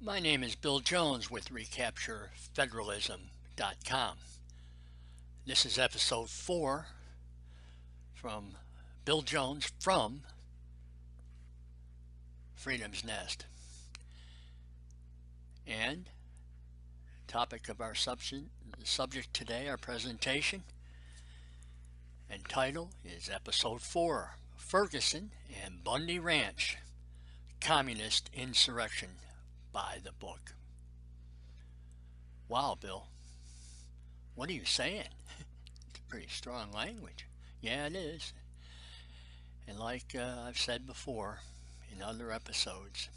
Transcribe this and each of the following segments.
My name is Bill Jones with recapturefederalism.com. This is episode 4 from Bill Jones from Freedom's Nest. And topic of our subject today, our presentation, and title is episode 4, Ferguson and Bundy Ranch, Communist Insurrection. By the book. Wow, Bill, what are you saying? It's pretty strong language. Yeah, it is. And like I've said before in other episodes,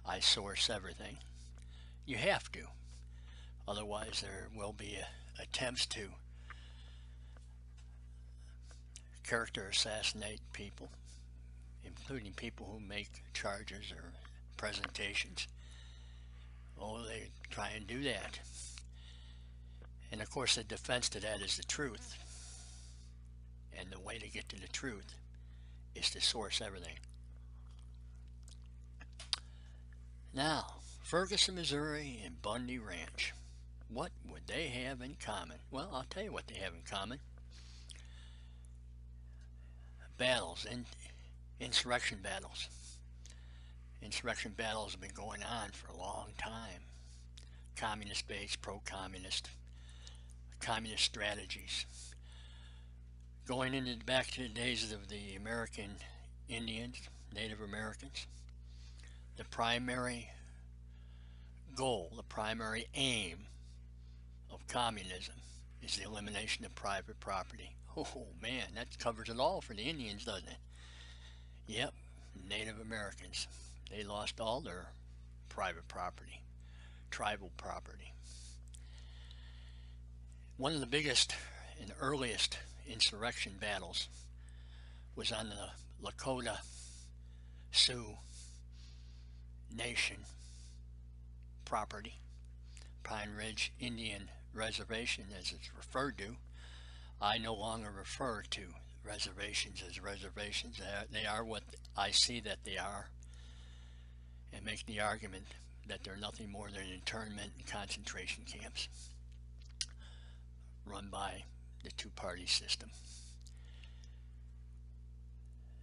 I source everything. You have to. Otherwise there will be attempts to character assassinate people, including people who make charges or presentations. Oh, they try and do that. And of course the defense to that is the truth. And the way to get to the truth is to source everything. Now, Ferguson, Missouri and Bundy Ranch. What would they have in common? Well, I'll tell you what they have in common. Battles, insurrection battles. Insurrection battles have been going on for a long time. Communist-based, pro-communist, communist strategies. Going into back to the days of the American Indians, Native Americans, the primary goal, the primary aim of communism is the elimination of private property. Oh man, that covers it all for the Indians, doesn't it? Yep, Native Americans. They lost all their private property, tribal property. One of the biggest and earliest insurrection battles was on the Lakota Sioux Nation property, Pine Ridge Indian Reservation as it's referred to. I no longer refer to reservations as reservations. They are what I see that they are, and make the argument that they're nothing more than internment and concentration camps run by the two-party system.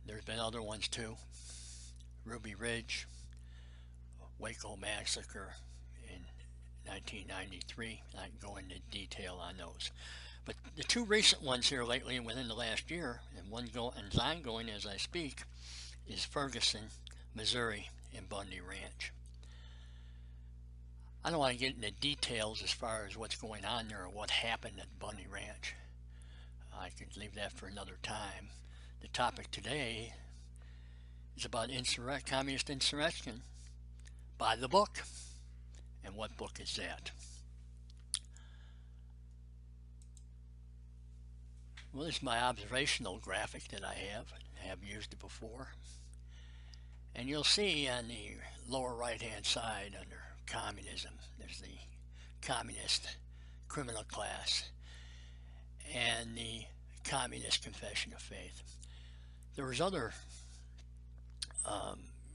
There's been other ones too. Ruby Ridge, Waco Massacre in 1993. I can go into detail on those. But the two recent ones here lately within the last year, and one is ongoing as I speak, is Ferguson, Missouri and Bundy Ranch. I don't want to get into details as far as what's going on there or what happened at Bundy Ranch. I could leave that for another time. The topic today is about communist insurrection by the book. And what book is that? Well, this is my observational graphic that I have used it before. And you'll see on the lower right hand side under communism, there's the communist criminal class and the communist confession of faith. There was other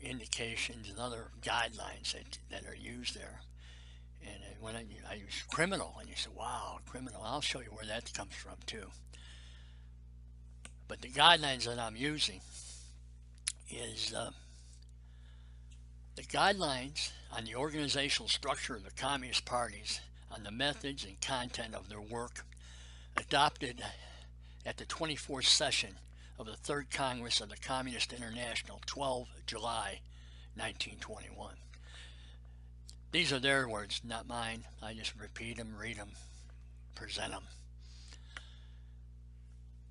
indications and other guidelines that are used there. And when I use criminal, and you say, wow, criminal, I'll show you where that comes from too. But the guidelines that I'm using is the guidelines on the organizational structure of the communist parties, on the methods and content of their work, adopted at the 24th session of the Third Congress of the Communist International, 12 July 1921. These are their words, not mine. I just repeat them, read them, present them.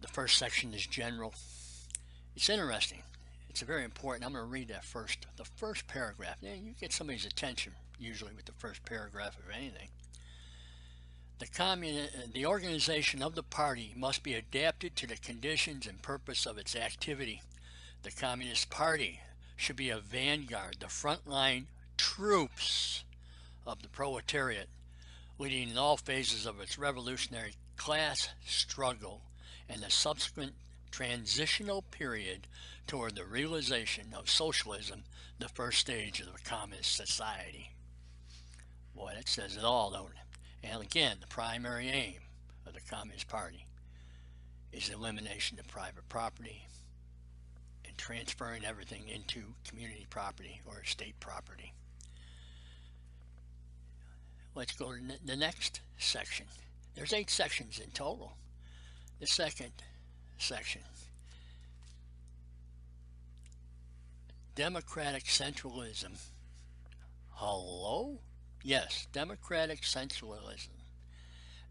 The first section is general. It's interesting. It's very important. I'm going to read that first. The first paragraph. Yeah, you get somebody's attention usually with the first paragraph of anything. The organization of the party must be adapted to the conditions and purpose of its activity. The Communist Party should be a vanguard, the frontline troops of the proletariat, leading in all phases of its revolutionary class struggle and the subsequent transitional period toward the realization of socialism, the first stage of the communist society. Boy, that says it all, don't it? And again, the primary aim of the Communist Party is the elimination of private property and transferring everything into community property or state property. Let's go to the next section. There's 8 sections in total. The second section, democratic centralism. Hello? Yes, democratic centralism.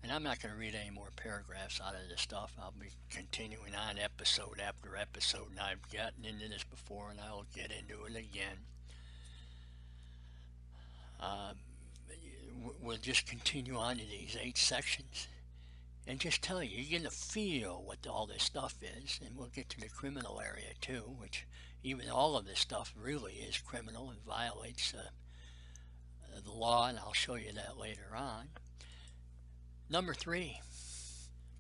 And I'm not going to read any more paragraphs out of this stuff. I'll be continuing on episode after episode, and I've gotten into this before, and I'll get into it again. We'll just continue on to these 8 sections and just tell you, you're going to feel what all this stuff is, and we'll get to the criminal area too, which even all of this stuff really is criminal and violates the law, and I'll show you that later on. Number 3,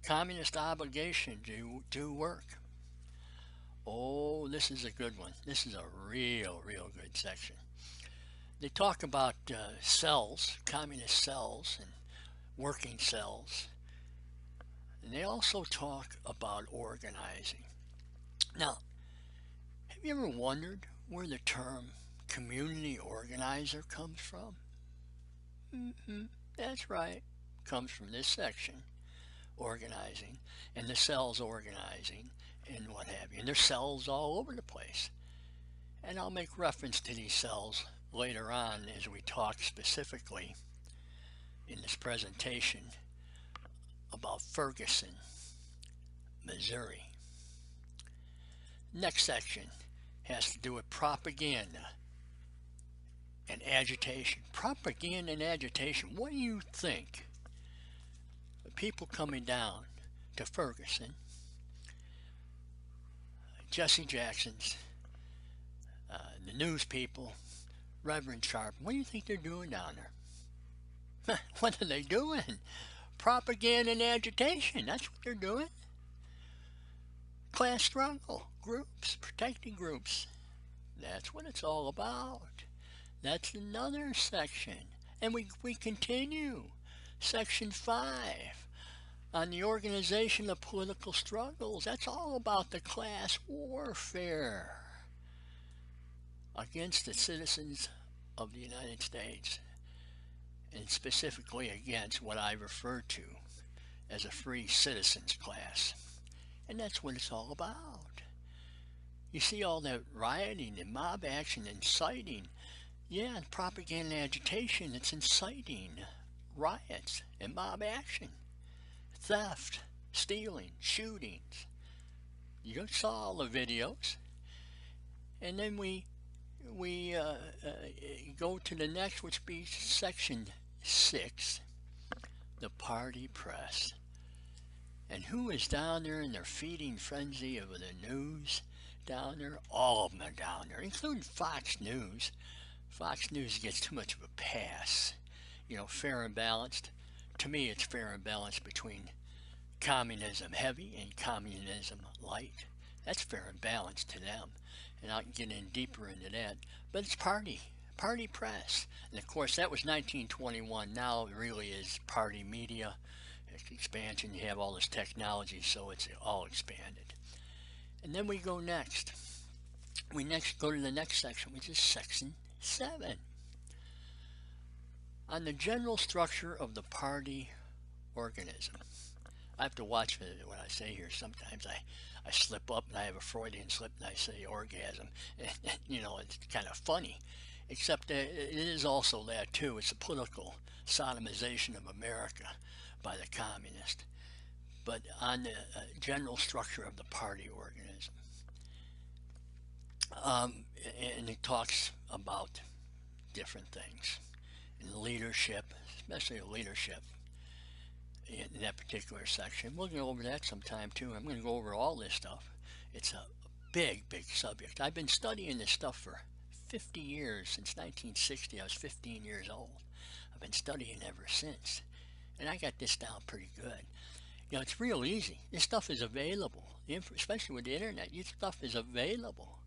communist obligation to do work. Oh, this is a good one. This is a real good section. They talk about cells, communist cells and working cells. And they also talk about organizing. Now, have you ever wondered where the term community organizer comes from? That's right. It comes from this section, organizing, and the cells organizing, and what have you. And there's cells all over the place. And I'll make reference to these cells later on as we talk specifically in this presentation about Ferguson, Missouri. Next section has to do with propaganda and agitation. Propaganda and agitation. What do you think? The people coming down to Ferguson, Jesse Jackson's, the news people, Reverend Sharp, what do you think they're doing down there? What are they doing? Propaganda and agitation. That's what they're doing. Class struggle groups, protecting groups. That's what it's all about. That's another section. And we continue. Section 5 on the organization of political struggles. That's all about the class warfare against the citizens of the United States, and specifically against what I refer to as a free citizens class. And that's what it's all about. You see all that rioting and mob action, inciting, yeah, propaganda and agitation, it's inciting riots and mob action, theft, stealing, shootings. You saw all the videos. And then we go to the next, which be section 6, the party press. And who is down there in their feeding frenzy of the news down there? All of them are down there, including Fox News. Fox News gets too much of a pass. You know, fair and balanced. To me, it's fair and balanced between communism heavy and communism light. That's fair and balanced to them. And I can get in deeper into that. But it's party press. And of course, that was 1921. Now it really is party media expansion. You have all this technology, so it's all expanded. And then we go next. We next go to the next section, which is section 7. On the general structure of the party organism. I have to watch what I say here. Sometimes I slip up and I have a Freudian slip and I say orgasm. You know, it's kind of funny. Except that it is also that too. It's a political sodomization of America by the communists. But on the general structure of the party organism. And it talks about different things. And leadership, especially leadership. In that particular section. We'll go over that sometime too. I'm going to go over all this stuff. It's a big subject. I've been studying this stuff for 50 years. Since 1960. I was 15 years old. I've been studying ever since. And I got this down pretty good. You know, it's real easy. This stuff is available. Especially with the internet. This stuff is available.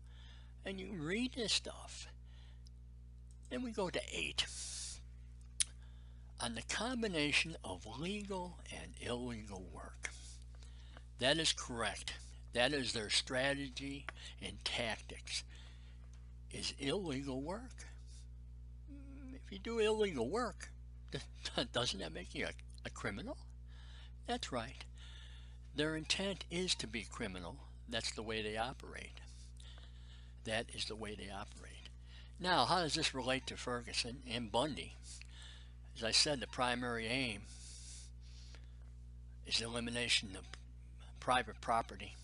And you read this stuff. Then we go to 8. on the combination of legal and illegal work. That is correct. That is their strategy and tactics, is illegal work. If you do illegal work, doesn't that make you a criminal? That's right. Their intent is to be criminal. That's the way they operate. That is the way they operate. Now, how does this relate to Ferguson and Bundy? As I said, the primary aim is the elimination of private property.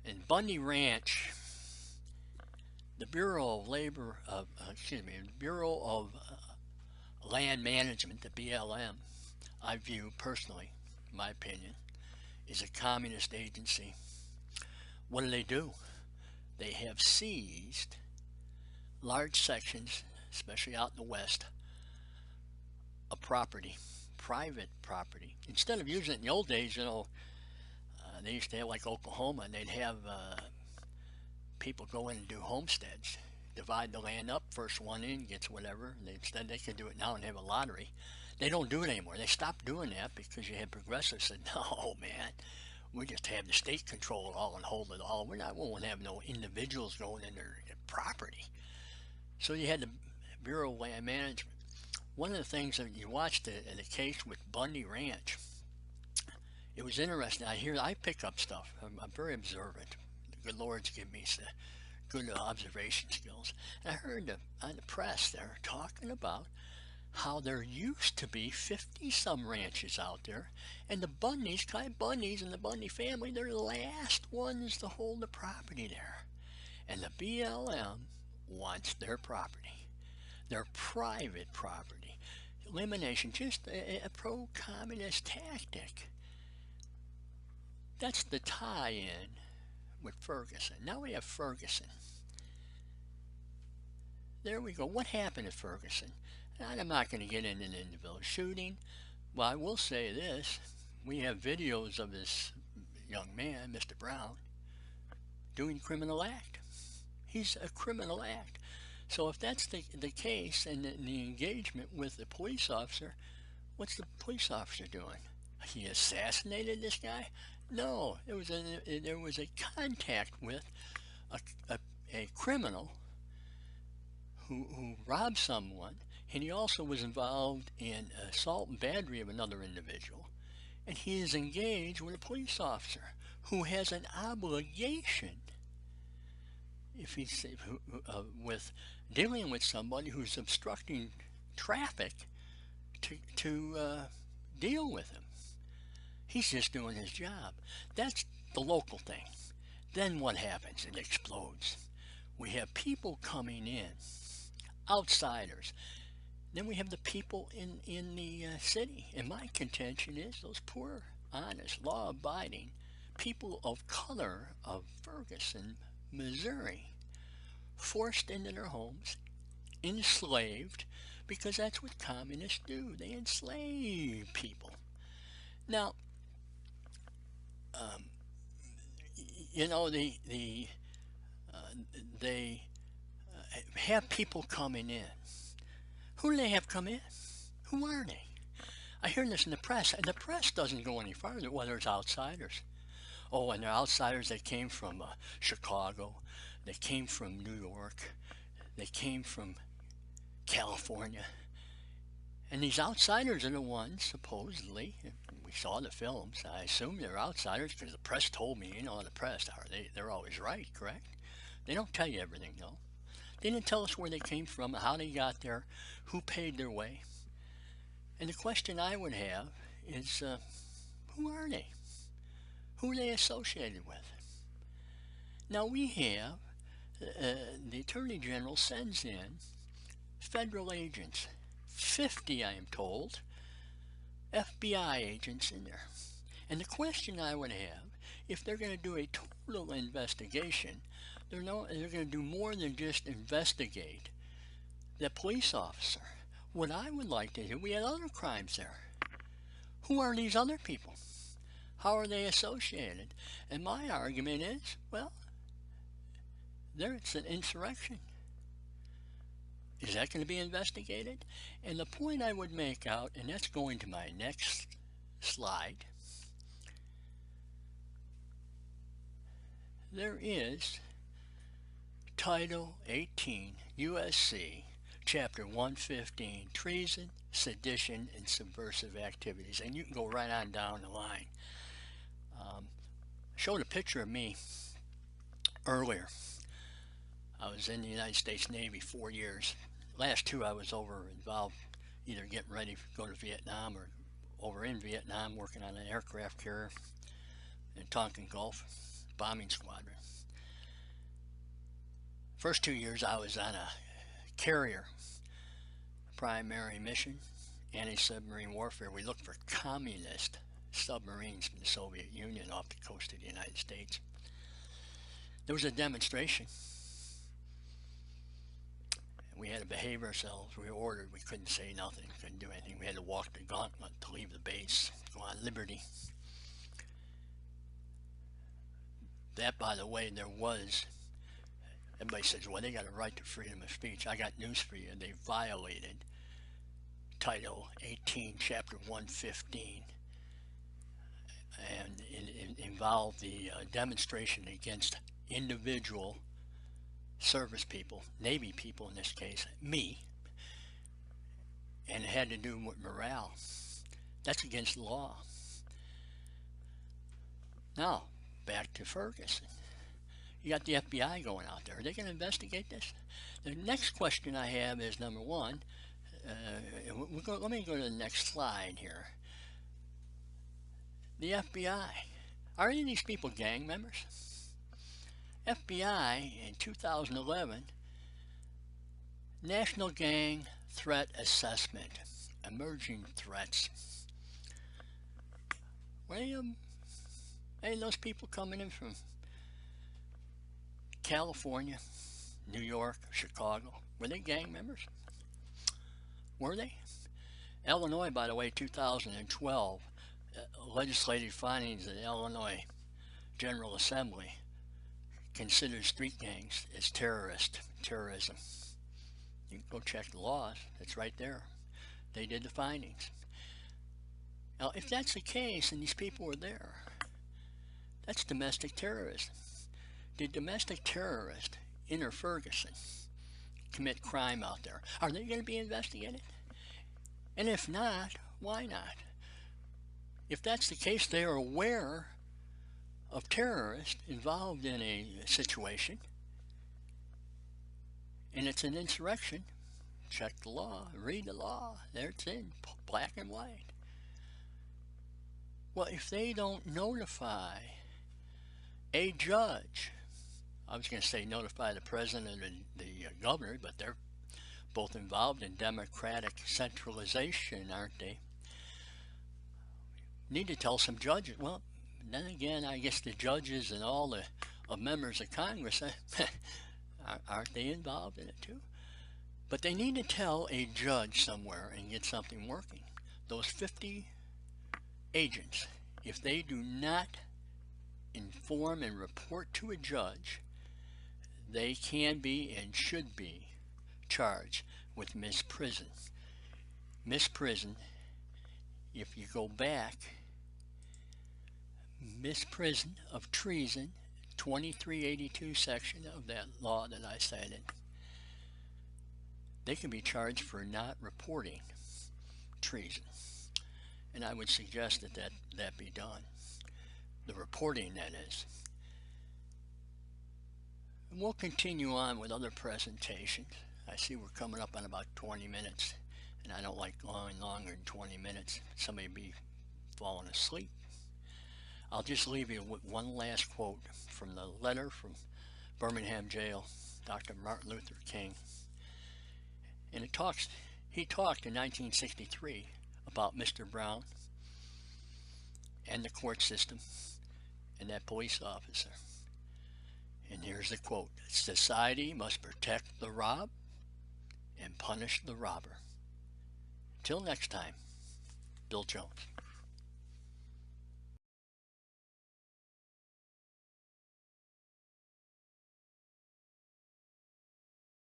In Bundy Ranch, the Bureau of Land Management, the BLM, I view personally, in my opinion, is a communist agency. What do? They have seized large sections, especially out in the West, of property, private property. Instead of using it in the old days, they used to have, like Oklahoma, and they'd have people go in and do homesteads, divide the land up, first one in gets whatever. Instead, they could do it now and have a lottery. They don't do it anymore. They stopped doing that because you had progressives said, no, man, we just have the state control it all and hold it all. We won't have no individuals going in their property. So you had the Bureau of Land Management. One of the things that you watched the case with Bundy Ranch, it was interesting. I pick up stuff. I'm very observant. The good Lord's given me some good observation skills. And I heard on the press they're talking about how there used to be 50-some ranches out there, and the Bundys, Clyde Bundys and the Bundy family, they're the last ones to hold the property there. And the BLM wants their property, their private property. Elimination, just a pro-communist tactic. That's the tie-in with Ferguson. Now we have Ferguson. There we go. What happened at Ferguson? And I'm not going to get into an individual shooting. Well, I will say this. We have videos of this young man, Mr. Brown, doing a criminal act. He's a criminal act. So if that's the case, and the engagement with the police officer, what's the police officer doing? He assassinated this guy? No, there was a contact with a criminal who robbed someone, and he also was involved in assault and battery of another individual. And he is engaged with a police officer who has an obligation, if he's with dealing with somebody who's obstructing traffic, to deal with him. He's just doing his job. That's the local thing. Then what happens? It explodes. We have people coming in, outsiders. Then we have the people in the city. And my contention is those poor, honest, law-abiding people of color of Ferguson, Missouri, forced into their homes, enslaved, because that's what communists do. They enslave people. Now, they have people coming in. Who do they have come in? Who are they? I hear this in the press, and the press doesn't go any farther, whether it's outsiders. Oh, and they're outsiders that came from Chicago, they came from New York, they came from California. And these outsiders are the ones, supposedly, we saw the films, I assume they're outsiders because the press told me, the press, they're always right, correct? They don't tell you everything, though. They didn't tell us where they came from, how they got there, who paid their way. And the question I would have is, who are they? Who are they associated with? Now we have, the Attorney General sends in federal agents, 50, I am told, FBI agents in there. And the question I would have, if they're going to do a total investigation, they're going to do more than just investigate the police officer. What I would like to do, we had other crimes there. Who are these other people? How are they associated? And my argument is, well, it's an insurrection. Is that going to be investigated? And the point I would make out, and that's going to my next slide, there is Title 18, U.S.C, Chapter 115, Treason, Sedition, and Subversive Activities. And you can go right on down the line. Showed a picture of me earlier. I was in the United States Navy 4 years. Last two I was involved either getting ready to go to Vietnam or over in Vietnam working on an aircraft carrier in Tonkin Gulf bombing squadron. First 2 years I was on a carrier primary mission, anti-submarine warfare. We looked for communist submarines from the Soviet Union off the coast of the United States. There was a demonstration. We had to behave ourselves. We were ordered. We couldn't say nothing, couldn't do anything. We had to walk the gauntlet to leave the base, go on liberty. That, by the way, there was, everybody says, well, they got a right to freedom of speech. I got news for you. They violated Title 18, Chapter 115. And it involved the demonstration against individual service people, Navy people in this case, me, and it had to do with morale. That's against the law. Now, back to Ferguson. You got the FBI going out there. Are they going to investigate this? The next question I have is, number one, let me go to the next slide here. The FBI. Are any of these people gang members? FBI in 2011, National Gang Threat Assessment, Emerging Threats. Were any of those people coming in from California, New York, Chicago? Were they gang members? Were they? Illinois, by the way, 2012, legislative findings of the Illinois General Assembly considers street gangs as terrorism. You can go check the laws. It's right there. They did the findings. Now, if that's the case and these people were there, that's domestic terrorism. Did domestic terrorists enter Ferguson, commit crime out there? Are they going to be investigated? And if not, why not? If that's the case, they are aware of terrorists involved in a situation, and it's an insurrection. Check the law, read the law. There it's in black and white. Well, if they don't notify a judge, I was going to say notify the president and the governor, but they're both involved in democratic centralization, aren't they? Need to tell some judges. Well, then again, I guess the judges and all the members of Congress, aren't they involved in it too? But they need to tell a judge somewhere and get something working. Those 50 agents, if they do not inform and report to a judge, they can be and should be charged with misprison. Misprison, if you go back, misprison of treason, 2382 section of that law that I cited, they can be charged for not reporting treason. And I would suggest that be done. The reporting, that is. And we'll continue on with other presentations. I see we're coming up on about 20 minutes, and I don't like going longer than 20 minutes. Somebody be falling asleep. I'll just leave you with one last quote from the letter from Birmingham jail, Dr. Martin Luther King. And he talked in 1963 about Mr. Brown and the court system and that police officer. And here's the quote: "Society must protect the robbed and punish the robber." Till next time, Bill Jones.